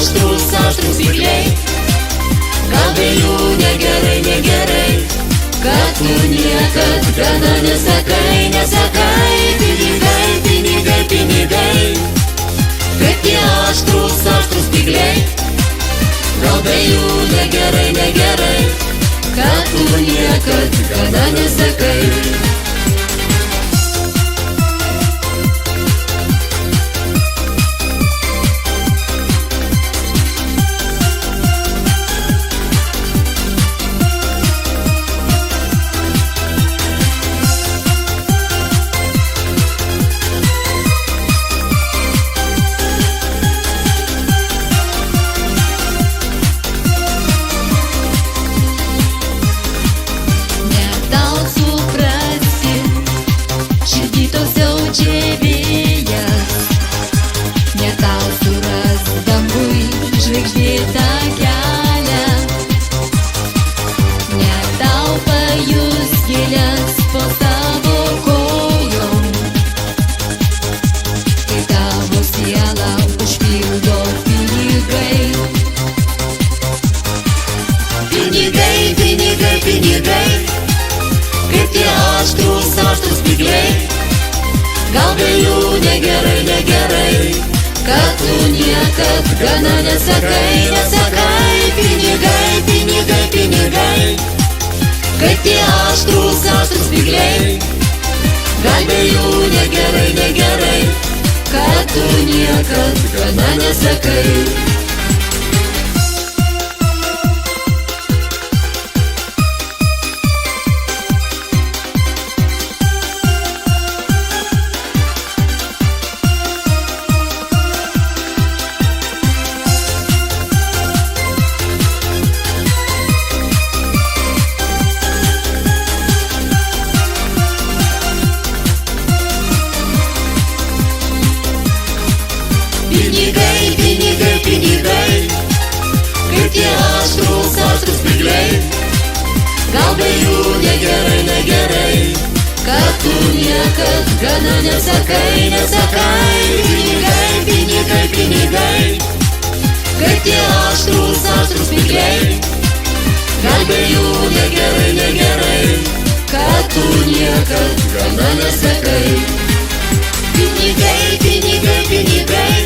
aštrūs spygliai. Gal be jų negerai, negerai, kad tu niekad gana nesakai, nesakai. Pinigai, pinigai, pinigai, kaip tie aštrūs spygliai. Gal be jų negerai, negerai, kad tu niekad gana nesakai. Žvaigždėtą kelią, ne tau pajus gėles po savo kojom, kai tavo sielą užpildo pinigai. Pinigai, pinigai, pinigai, kaip tie aštrūs spygliai. Gal be jų negerai, negerai, kad tu niekad gana nesakai, nesakai. Pinigai, pinigai, pinigai, kaip tie aštrūs spygliai. Gal be jų negerai, negerai, kad tu niekad gana nesakai. Pinigai, pinigai, pinigai, kaip tie aštrūs spygliai. Gal be jų negerai, negerai, kad tu niekad gana nesakai, nesakai. Pinigai, pinigai, pinigai, kaip tie aštrūs spygliai. Gal be jų negerai, negerai, kad tu niekad gana nesakai. Pinigai, pinigai, pinigai,